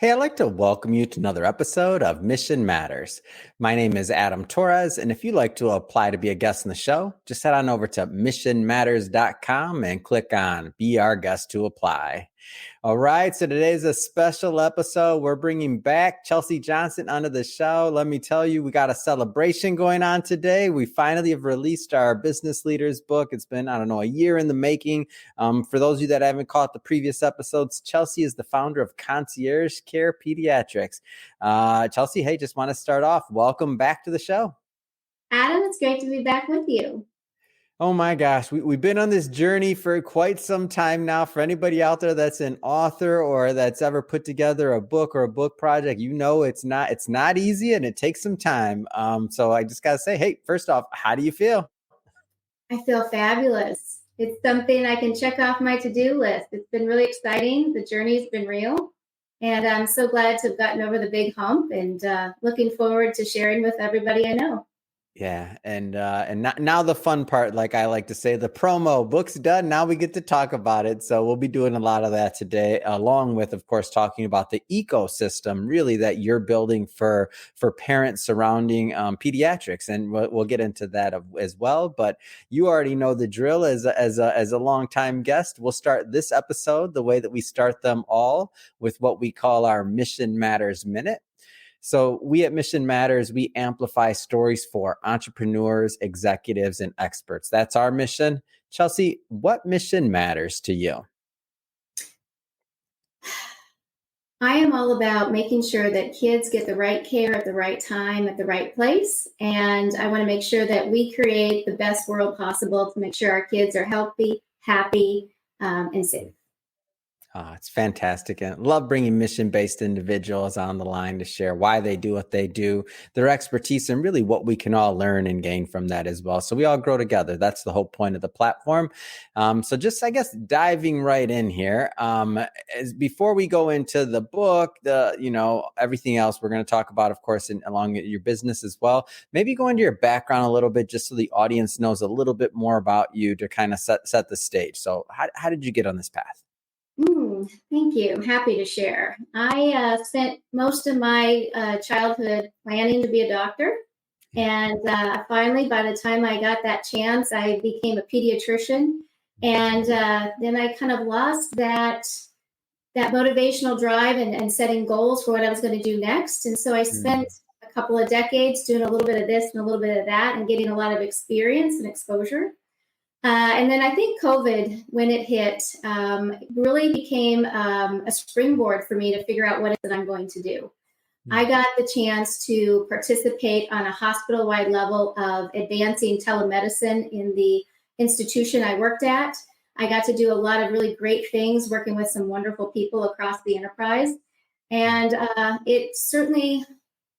Hey, I'd like to welcome you to another episode of Mission Matters. My name is Adam Torres, and if you'd like to apply to be a guest in the show, just head on over to missionmatters.com and click on Be Our Guest to apply. All right, so today's a special episode. We're bringing back Chelsea Johnson onto the show. Let me tell you, we got a celebration going on today. We finally have released our business leaders book. It's been, a year in the making. For those of you that haven't caught the previous episodes, Chelsea is the founder of Concierge Care Pediatrics. Chelsea, hey, just want to start off. Welcome back to the show. Adam, it's great to be back with you. Oh my gosh, we've been on this journey for quite some time now. For anybody out there that's an author or that's ever put together a book or a book project, it's not easy and it takes some time. So I just got to say, hey, first off, how do you feel? I feel fabulous. It's something I can check off my to-do list. It's been really exciting. The journey's been real. And I'm so glad to have gotten over the big hump and looking forward to sharing with everybody I know. Yeah, and now the fun part, like I like to say, the promo book's done. Now we get to talk about it. So we'll be doing a lot of that today, along with, of course, talking about the ecosystem really that you're building for parents surrounding pediatrics, and we'll get into that as well. But you already know the drill as a longtime guest. We'll start this episode the way that we start them all, with what we call our Mission Matters Minute. So we at Mission Matters, we amplify stories for entrepreneurs, executives, and experts. That's our mission. Chelsea, what mission matters to you? I am all about making sure that kids get the right care at the right time, at the right place. And I want to make sure that we create the best world possible to make sure our kids are healthy, happy, and safe. It's fantastic. And love bringing mission-based individuals on the line to share why they do what they do, their expertise, and really what we can all learn and gain from that as well. So we all grow together. That's the whole point of the platform. So just, I guess, diving right in here, before we go into the book, everything else we're going to talk about, of course, along your business as well, maybe go into your background a little bit just so the audience knows a little bit more about you to kind of set the stage. So how did you get on this path? Thank you. I'm happy to share. I spent most of my childhood planning to be a doctor. And finally, by the time I got that chance, I became a pediatrician. And then I kind of lost that motivational drive and setting goals for what I was going to do next. And so I spent a couple of decades doing a little bit of this and a little bit of that and getting a lot of experience and exposure. And then I think COVID, when it hit, really became a springboard for me to figure out what it is that I'm going to do. I got the chance to participate on a hospital-wide level of advancing telemedicine in the institution I worked at. I got to do a lot of really great things working with some wonderful people across the enterprise. And it certainly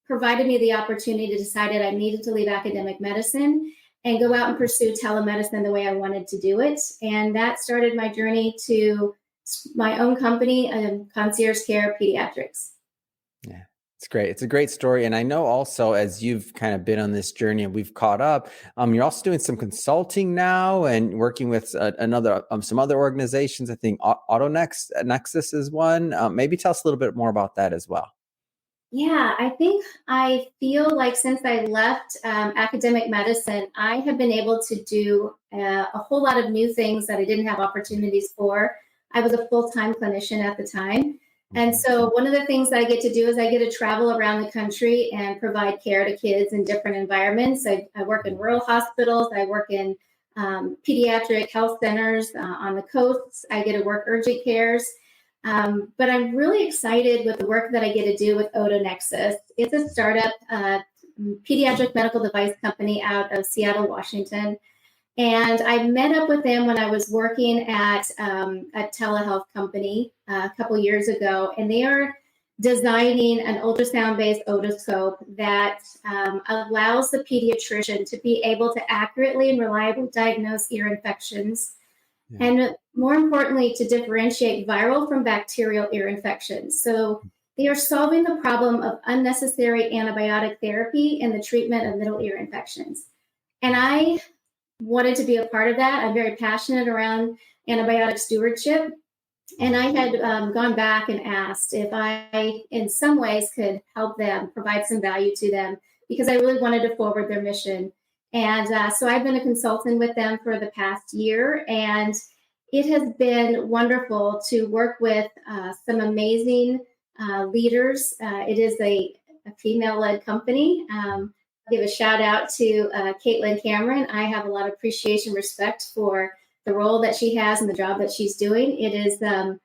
provided me the opportunity to decide that I needed to leave academic medicine and go out and pursue telemedicine the way I wanted to do it. And that started my journey to my own company, Concierge Care Pediatrics. Yeah, it's great. It's a great story. And I know also, as you've kind of been on this journey and we've caught up, you're also doing some consulting now and working with some other organizations. I think Nexus is one. Maybe tell us a little bit more about that as well. Yeah, I feel like since I left academic medicine, I have been able to do a whole lot of new things that I didn't have opportunities for. I was a full-time clinician at the time. And so one of the things that I get to do is I get to travel around the country and provide care to kids in different environments. I work in rural hospitals. I work in pediatric health centers on the coasts. I get to work urgent cares. But I'm really excited with the work that I get to do with Nexus. It's a startup pediatric medical device company out of Seattle, Washington. And I met up with them when I was working at a telehealth company a couple years ago. And they are designing an ultrasound-based otoscope that allows the pediatrician to be able to accurately and reliably diagnose ear infections. Yeah. And more importantly, to differentiate viral from bacterial ear infections. So they are solving the problem of unnecessary antibiotic therapy in the treatment of middle ear infections. And I wanted to be a part of that. I'm very passionate around antibiotic stewardship. And I had gone back and asked if I, in some ways, could help them, provide some value to them, because I really wanted to forward their mission. And so I've been a consultant with them for the past year, and it has been wonderful to work with some amazing leaders. It is a female-led company. I'll give a shout out to Caitlin Cameron. I have a lot of appreciation, respect for the role that she has and the job that she's doing. It is a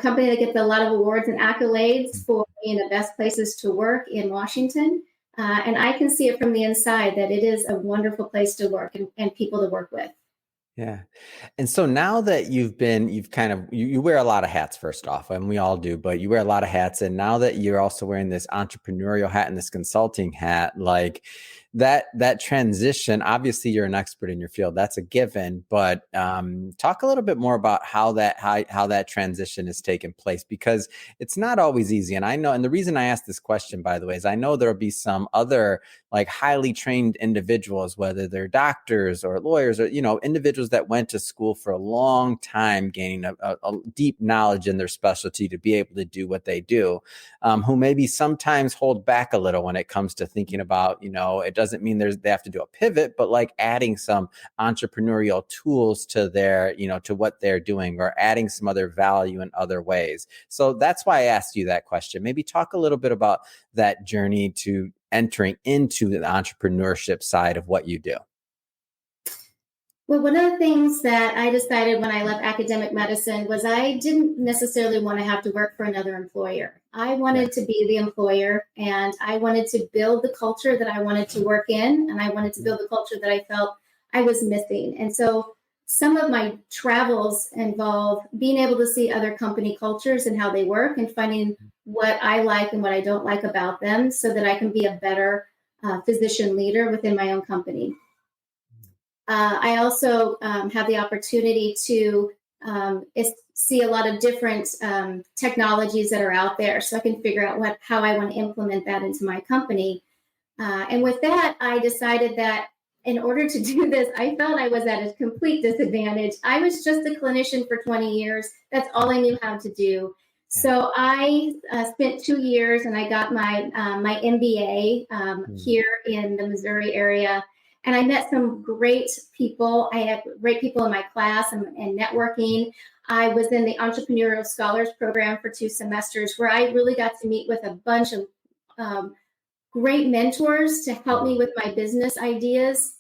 company that gets a lot of awards and accolades for being the best places to work in Washington. And I can see it from the inside that it is a wonderful place to work and people to work with. Yeah. And so now that you've kind of, you wear a lot of hats, first off, and we all do, but you wear a lot of hats. And now that you're also wearing this entrepreneurial hat and this consulting hat, like that transition, obviously you're an expert in your field. That's a given, but talk a little bit more about how that transition has taken place, because it's not always easy. And I know, and the reason I asked this question, by the way, is I know there'll be some other like highly trained individuals, whether they're doctors or lawyers or, individuals that went to school for a long time, gaining a deep knowledge in their specialty to be able to do what they do, who maybe sometimes hold back a little when it comes to thinking about, it doesn't mean they have to do a pivot, but like adding some entrepreneurial tools to their, to what they're doing, or adding some other value in other ways. So that's why I asked you that question. Maybe talk a little bit about that journey to entering into the entrepreneurship side of what you do. Well, one of the things that I decided when I left academic medicine was I didn't necessarily want to have to work for another employer. I wanted to be the employer, and I wanted to build the culture that I wanted to work in, and I wanted to build the culture that I felt I was missing. And so some of my travels involve being able to see other company cultures and how they work, and finding what I like and what I don't like about them, so that I can be a better physician leader within my own company. I also have the opportunity to see a lot of different technologies that are out there, so I can figure out how I want to implement that into my company. And with that, I decided that in order to do this, I felt I was at a complete disadvantage. I was just a clinician for 20 years. That's all I knew how to do. So I spent 2 years, and I got my MBA here in the Missouri area. And I met some great people. I had great people in my class and networking. I was in the Entrepreneurial Scholars Program for 2 semesters, where I really got to meet with a bunch of great mentors to help me with my business ideas.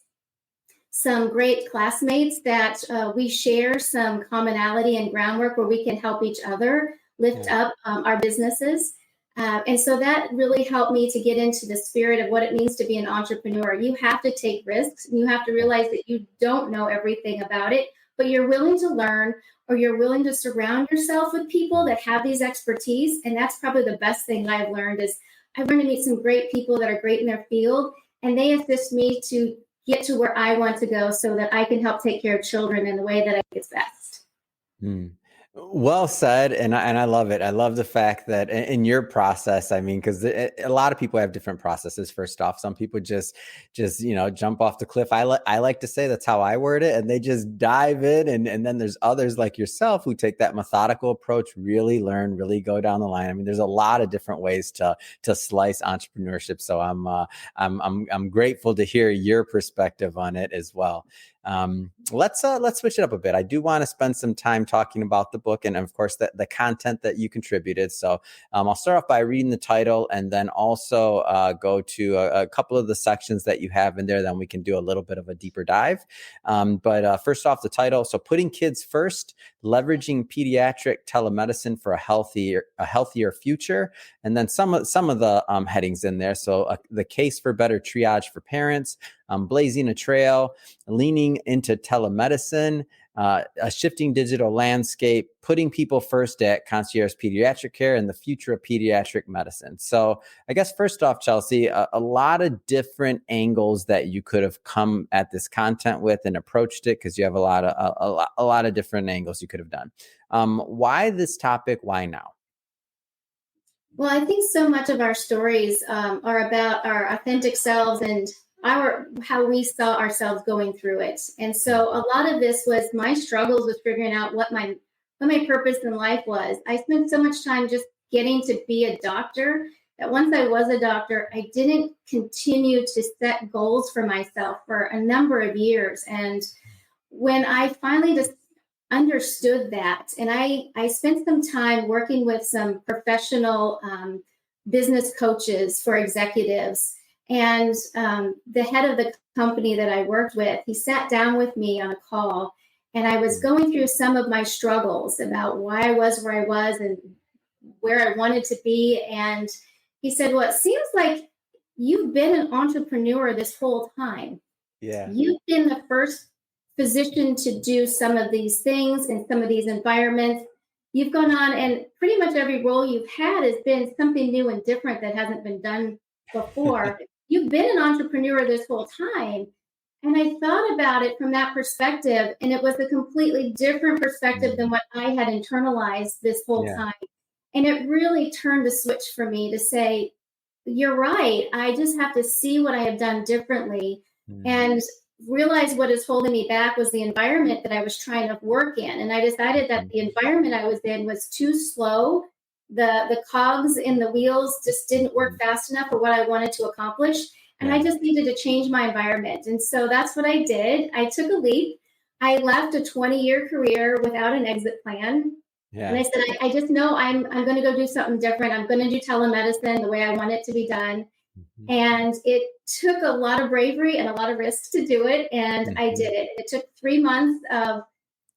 Some great classmates that we share some commonality and groundwork where we can help each other lift up our businesses. And so that really helped me to get into the spirit of what it means to be an entrepreneur. You have to take risks, and you have to realize that you don't know everything about it, but you're willing to learn, or you're willing to surround yourself with people that have these expertise. And that's probably the best thing that I've learned is I've learned to meet some great people that are great in their field, and they assist me to get to where I want to go so that I can help take care of children in the way that I think is best. Well said. And I love it. I love the fact that in your process, I mean, because a lot of people have different processes. First off, some people just, jump off the cliff. I like to say that's how I word it. And they just dive in. And then there's others like yourself who take that methodical approach, really learn, really go down the line. I mean, there's a lot of different ways to slice entrepreneurship. So I'm grateful to hear your perspective on it as well. Let's switch it up a bit. I do want to spend some time talking about the book and of course the content that you contributed. So I'll start off by reading the title and then also go to a couple of the sections that you have in there. Then we can do a little bit of a deeper dive. But first off, the title. So Putting Kids First, Leveraging Pediatric Telemedicine for a Healthier Future. And then some of the headings in there. So the case for better triage for parents, blazing a trail, leaning into telemedicine, a shifting digital landscape, putting people first at concierge pediatric care, and the future of pediatric medicine. So I guess first off, Chelsea, a lot of different angles that you could have come at this content with and approached it, because you have a lot of different angles you could have done. Why this topic? Why now? Well, I think so much of our stories are about our authentic selves and how we saw ourselves going through it. And so a lot of this was my struggles with figuring out what my what my purpose in life was. I spent so much time just getting to be a doctor that once I was a doctor, I didn't continue to set goals for myself for a number of years. And when I finally just understood that, and I spent some time working with some professional business coaches for executives. And the head of the company that I worked with, he sat down with me on a call, and I was going through some of my struggles about why I was where I was and where I wanted to be. And he said, well, it seems like you've been an entrepreneur this whole time. Yeah. You've been the first physician to do some of these things in some of these environments. You've gone on, and pretty much every role you've had has been something new and different that hasn't been done before. You've been an entrepreneur this whole time. And I thought about it from that perspective, and it was a completely different perspective than what I had internalized this whole time. And it really turned the switch for me to say, you're right. I just have to see what I have done differently and realize what is holding me back was the environment that I was trying to work in. And I decided that the environment I was in was too slow. The cogs in the wheels just didn't work fast enough for what I wanted to accomplish. And I just needed to change my environment. And so that's what I did. I took a leap. I left a 20-year career without an exit plan. And I said, I just know I'm going to go do something different. I'm going to do telemedicine the way I want it to be done. And it took a lot of bravery and a lot of risks to do it. And I did it. It took 3 months of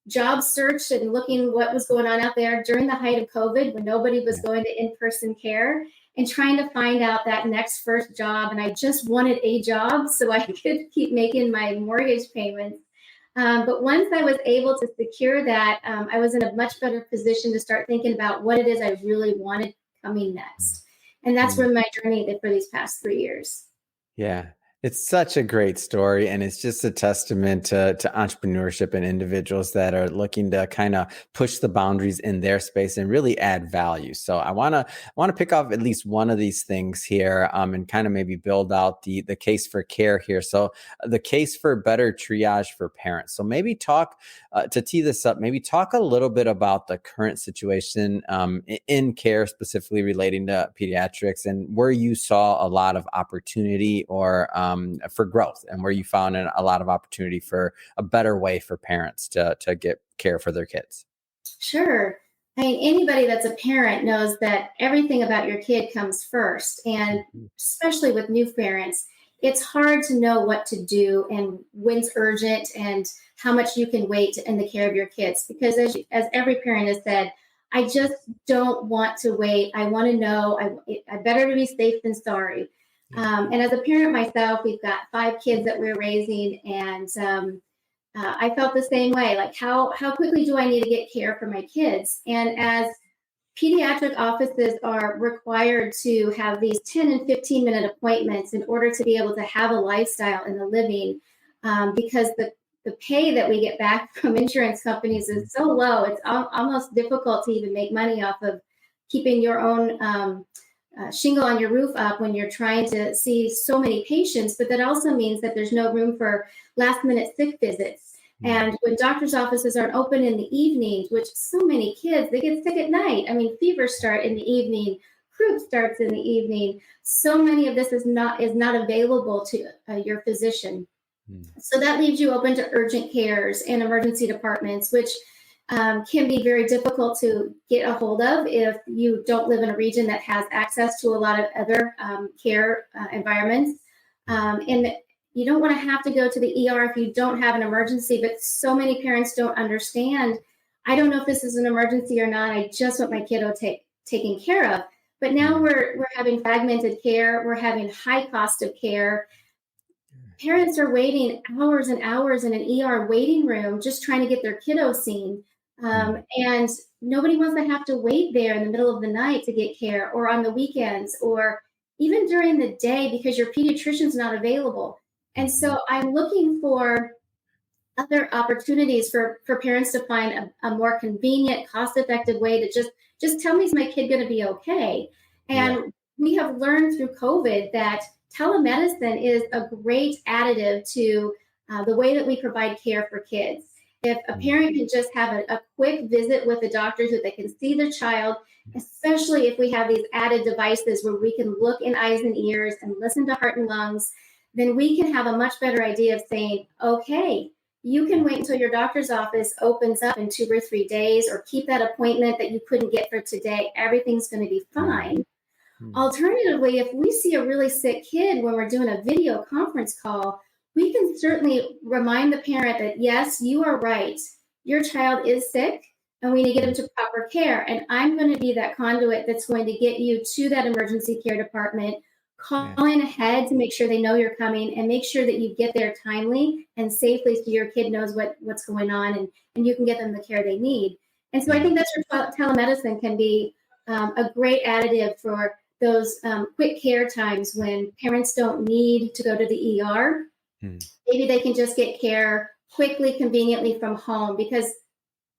job search and looking what was going on out there during the height of COVID when nobody was going to in-person care and trying to find out that next first job. And I just wanted a job so I could keep making my mortgage payments. But once I was able to secure that, I was in a much better position to start thinking about what it is I really wanted coming next. And that's where my journey for these past 3 years. Yeah. It's such a great story, and it's just a testament to entrepreneurship and individuals that are looking to kind of push the boundaries in their space and really add value. So I want to pick off at least one of these things here, and kind of maybe build out the case for care here. So the case for better triage for parents. So maybe talk to tee this up. Maybe talk a little bit about the current situation in care, specifically relating to pediatrics, and where you saw a lot of opportunity or for growth, and where you found a lot of opportunity for a better way for parents to get care for their kids. Sure. I mean, anybody that's a parent knows that everything about your kid comes first. And especially with new parents, it's hard to know what to do and when's urgent and how much you can wait in the care of your kids. Because as every parent has said, I just don't want to wait. I want to know. I better to be safe than sorry. And as a parent myself, we've got 5 kids that we're raising, and I felt the same way. Like, how quickly do I need to get care for my kids? And as pediatric offices are required to have these 10 and 15-minute appointments in order to be able to have a lifestyle and a living, because the pay that we get back from insurance companies is so low, it's almost difficult to even make money off of keeping your own shingle on your roof up when you're trying to see so many patients. But that also means that there's no room for last minute sick visits. And when doctors' offices aren't open in the evenings, which so many kids, they get sick at night. I mean, fevers start in the evening, croup starts in the evening. So many of this is not available to your physician. So that leaves you open to urgent cares and emergency departments, which can be very difficult to get a hold of if you don't live in a region that has access to a lot of other care environments. And you don't want to have to go to the ER if you don't have an emergency, but so many parents don't understand. I don't know if this is an emergency or not. I just want my kiddo taken care of. But now we're having fragmented care. We're having high cost of care. Parents are waiting hours and hours in an ER waiting room just trying to get their kiddo seen. And nobody wants to have to wait there in the middle of the night to get care, or on the weekends, or even during the day because your pediatrician's not available. And so I'm looking for other opportunities for parents to find a more convenient, cost-effective way to just tell me, is my kid going to be okay? And we have learned through COVID that telemedicine is a great additive to the way that we provide care for kids. If a parent can just have a quick visit with the doctor so they can see their child, especially if we have these added devices where we can look in eyes and ears and listen to heart and lungs, then we can have a much better idea of saying, okay, you can wait until your doctor's office opens up in 2 or 3 days, or keep that appointment that you couldn't get for today. Everything's going to be fine. Alternatively, if we see a really sick kid when we're doing a video conference call, we can certainly remind the parent that, yes, you are right. Your child is sick and we need to get them to proper care. And I'm going to be that conduit that's going to get you to that emergency care department, calling ahead to make sure they know you're coming and make sure that you get there timely and safely so your kid knows what's going on, and you can get them the care they need. And so I think that's where telemedicine can be a great additive for those quick care times when parents don't need to go to the ER. Maybe they can just get care quickly, conveniently from home, because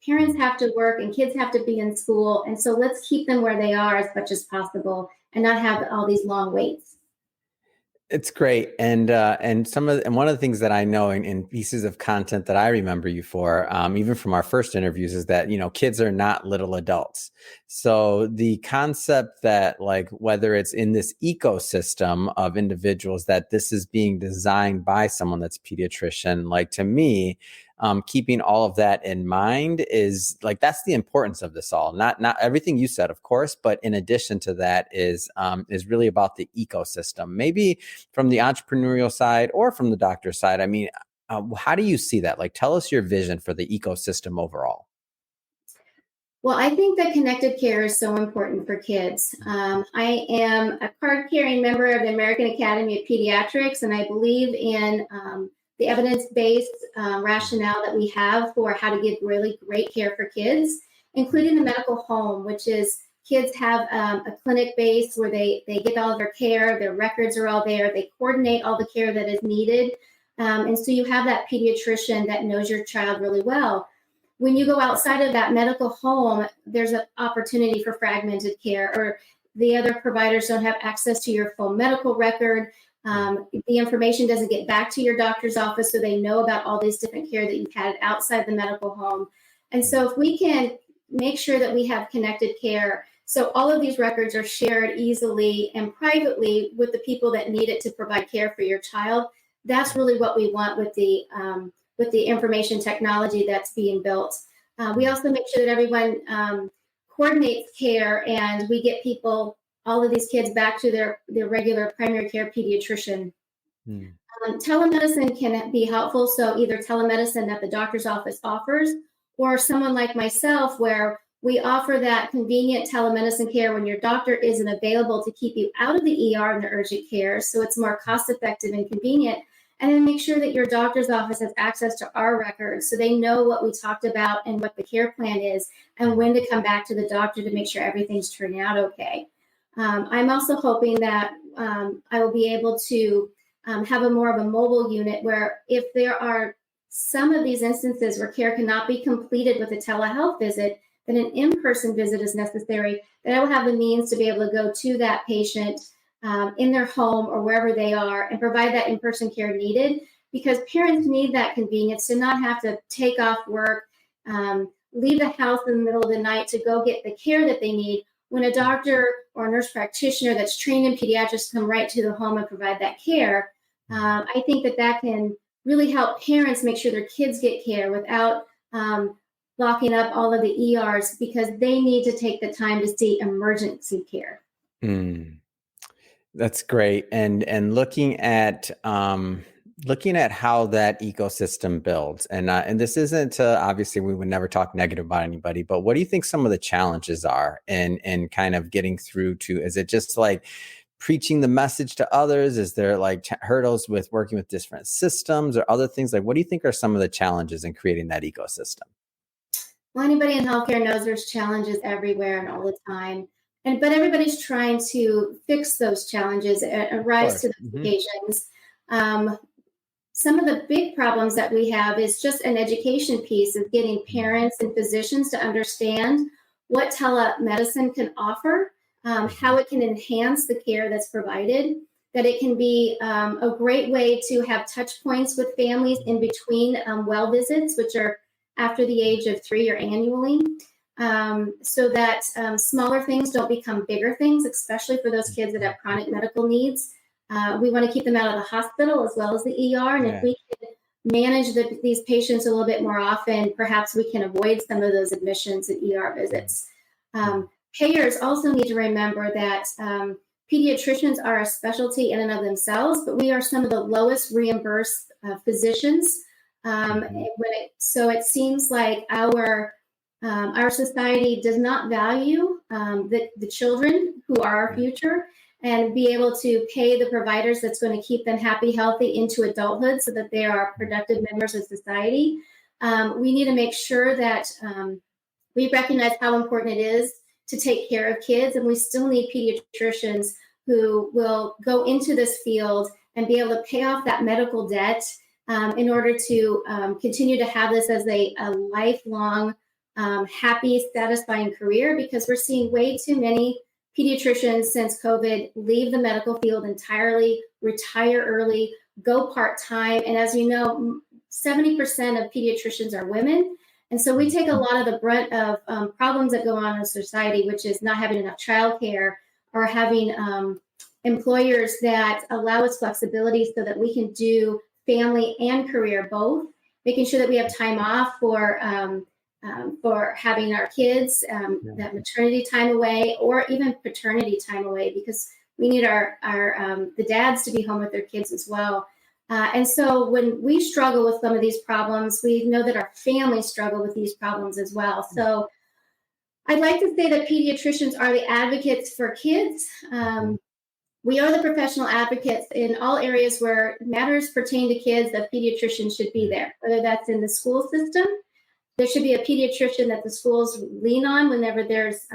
parents have to work and kids have to be in school. And so let's keep them where they are as much as possible and not have all these long waits. It's great. And one of the things that I know in pieces of content that I remember you for, even from our first interviews, is that, kids are not little adults. So the concept that, like, whether it's in this ecosystem of individuals, that this is being designed by someone that's a pediatrician, like, to me, keeping all of that in mind is like, that's the importance of this all. Not everything you said, of course, but in addition to that is really about the ecosystem, maybe from the entrepreneurial side or from the doctor side. I mean, how do you see that? Like, tell us your vision for the ecosystem overall. Well, I think that connected care is so important for kids. I am a card-carrying member of the American Academy of Pediatrics, and I believe in the evidence-based rationale that we have for how to give really great care for kids, including the medical home, which is kids have a clinic base where they get all of their care, their records are all there, they coordinate all the care that is needed. And so you have that pediatrician that knows your child really well. When you go outside of that medical home, there's an opportunity for fragmented care, or the other providers don't have access to your full medical record. The information doesn't get back to your doctor's office, so they know about all these different care that you've had outside the medical home. And so if we can make sure that we have connected care, so all of these records are shared easily and privately with the people that need it to provide care for your child, that's really what we want with the information technology that's being built. We also make sure that everyone coordinates care, and we get all of these kids back to their regular primary care pediatrician. Telemedicine can be helpful. So either telemedicine that the doctor's office offers, or someone like myself, where we offer that convenient telemedicine care when your doctor isn't available, to keep you out of the ER and the urgent care. So it's more cost effective and convenient. And then make sure that your doctor's office has access to our records, so they know what we talked about and what the care plan is, and when to come back to the doctor to make sure everything's turning out okay. I'm also hoping that I will be able to have more of a mobile unit, where if there are some of these instances where care cannot be completed with a telehealth visit, then an in-person visit is necessary, that I will have the means to be able to go to that patient in their home or wherever they are and provide that in-person care needed, because parents need that convenience to not have to take off work, leave the house in the middle of the night to go get the care that they need, when a doctor or a nurse practitioner that's trained in pediatrics come right to the home and provide that care. I think that can really help parents make sure their kids get care without blocking up all of the ERs, because they need to take the time to see emergency care. That's great. And looking at how that ecosystem builds, and this isn't obviously we would never talk negative about anybody, but what do you think some of the challenges are in kind of getting through to? Is it just like preaching the message to others? Is there like hurdles with working with different systems or other things? Like, what do you think are some of the challenges in creating that ecosystem? Well, anybody in healthcare knows there's challenges everywhere and all the time. But everybody's trying to fix those challenges and rise to the occasions. Some of the big problems that we have is just an education piece of getting parents and physicians to understand what telemedicine can offer, how it can enhance the care that's provided, that it can be a great way to have touch points with families in between well visits, which are after the age of 3 or annually, so that smaller things don't become bigger things, especially for those kids that have chronic medical needs. We want to keep them out of the hospital as well as the ER. And if we can manage these patients a little bit more often, perhaps we can avoid some of those admissions and ER visits. Payers also need to remember that pediatricians are a specialty in and of themselves, but we are some of the lowest reimbursed physicians. So it seems like our society does not value the children who are our future, and be able to pay the providers that's going to keep them happy, healthy into adulthood so that they are productive members of society. We need to make sure that we recognize how important it is to take care of kids, and we still need pediatricians who will go into this field and be able to pay off that medical debt in order to continue to have this as a lifelong, happy, satisfying career, because we're seeing way too many pediatricians since COVID leave the medical field entirely, retire early, go part-time. And as you know, 70% of pediatricians are women. And so we take a lot of the brunt of problems that go on in society, which is not having enough childcare or having employers that allow us flexibility so that we can do family and career both, making sure that we have time off for having our kids, that maternity time away, or even paternity time away, because we need the dads to be home with their kids as well. And so when we struggle with some of these problems, we know that our families struggle with these problems as well. So I'd like to say that pediatricians are the advocates for kids. We are the professional advocates in all areas where matters pertain to kids. The pediatrician should be there, whether that's in the school system. There should be a pediatrician that the schools lean on whenever there's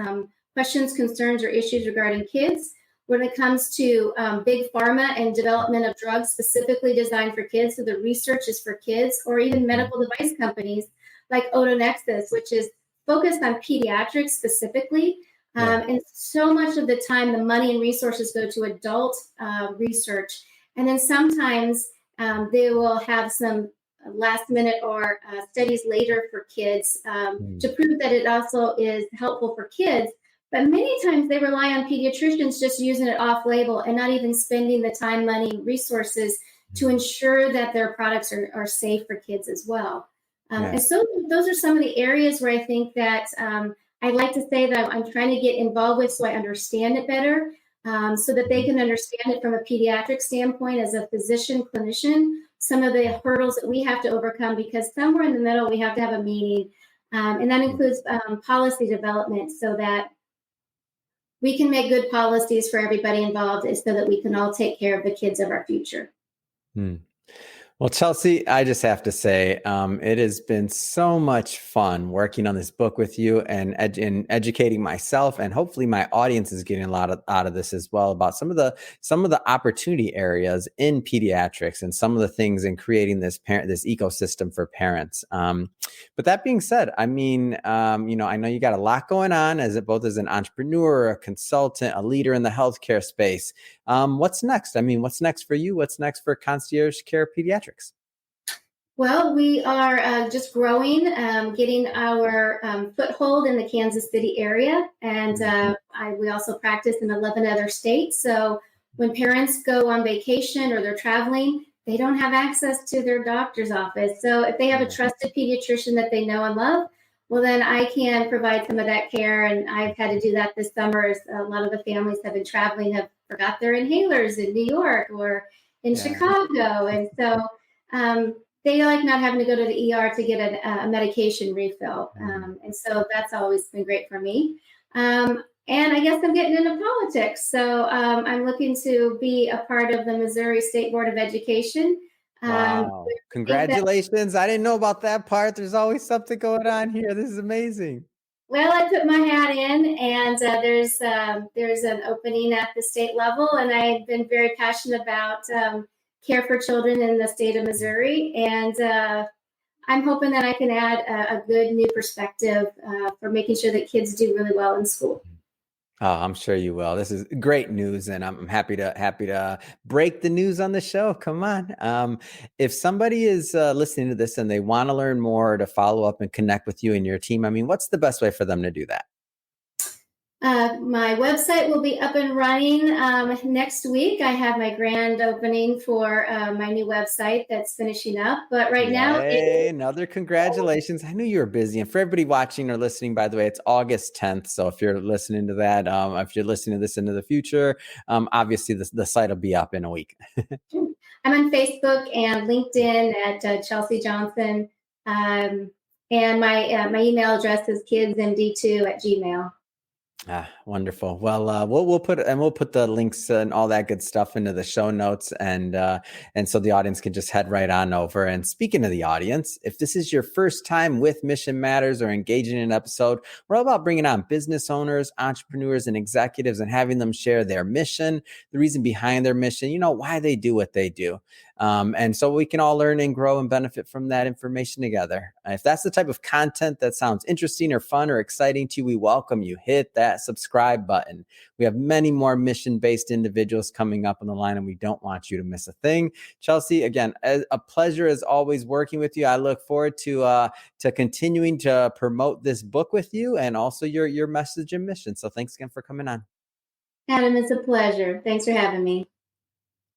questions, concerns, or issues regarding kids. When it comes to big pharma and development of drugs specifically designed for kids, so the research is for kids, or even medical device companies like Otonexus, which is focused on pediatrics specifically. And so much of the time, the money and resources go to adult research. And then sometimes they will have some last minute or studies later for kids to prove that it also is helpful for kids. But many times they rely on pediatricians just using it off label and not even spending the time, money, resources to ensure that their products are safe for kids as well. And so those are some of the areas where I think that I'd like to say that I'm trying to get involved with so I understand it better, so that they can understand it from a pediatric standpoint as a physician, clinician, some of the hurdles that we have to overcome, because somewhere in the middle we have to have a meeting. And that includes policy development so that we can make good policies for everybody involved, so that we can all take care of the kids of our future. Well, Chelsea, I just have to say, it has been so much fun working on this book with you and educating myself, and hopefully my audience is getting a lot out of this as well, about some of the opportunity areas in pediatrics and some of the things in creating this ecosystem for parents. But that being said, I mean, I know you got a lot going on both as an entrepreneur, a consultant, a leader in the healthcare space. What's next? I mean, what's next for you? What's next for Concierge Care Pediatrics? Well, we are just growing, getting our foothold in the Kansas City area. And we also practice in 11 other states. So when parents go on vacation or they're traveling, they don't have access to their doctor's office. So if they have a trusted pediatrician that they know and love, well, then I can provide some of that care. And I've had to do that this summer, as a lot of the families have been traveling, have forgot their inhalers in New York or in Chicago. And so they like not having to go to the ER to get a medication refill. And so that's always been great for me. And I guess I'm getting into politics. So I'm looking to be a part of the Missouri State Board of Education. Wow. Congratulations. I didn't know about that part. There's always something going on here. This is amazing. Well, I put my hat in, and there's an opening at the state level, and I've been very passionate about care for children in the state of Missouri. And I'm hoping that I can add a good new perspective for making sure that kids do really well in school. Oh, I'm sure you will. This is great news, and I'm happy to break the news on the show. Come on. If somebody is listening to this and they want to learn more, to follow up and connect with you and your team, I mean, what's the best way for them to do that? My website will be up and running next week. I have my grand opening for my new website that's finishing up. But right now, Another congratulations. I knew you were busy. And for everybody watching or listening, by the way, it's August 10th. So if you're listening to that, if you're listening to this into the future, obviously the site will be up in a week. I'm on Facebook and LinkedIn at Chelsea Johnson. And my email address is kidsmd2@gmail.com. Ah, wonderful. Well, we'll put the links and all that good stuff into the show notes, and so the audience can just head right on over. And speaking of the audience, if this is your first time with Mission Matters or engaging in an episode, we're all about bringing on business owners, entrepreneurs, and executives, and having them share their mission, the reason behind their mission, why they do what they do. And so we can all learn and grow and benefit from that information together. If that's the type of content that sounds interesting or fun or exciting to you, we welcome you. Hit that subscribe button. We have many more mission-based individuals coming up on the line, and we don't want you to miss a thing. Chelsea, again, a pleasure as always working with you. I look forward to continuing to promote this book with you and also your message and mission. So thanks again for coming on. Adam, it's a pleasure. Thanks for having me.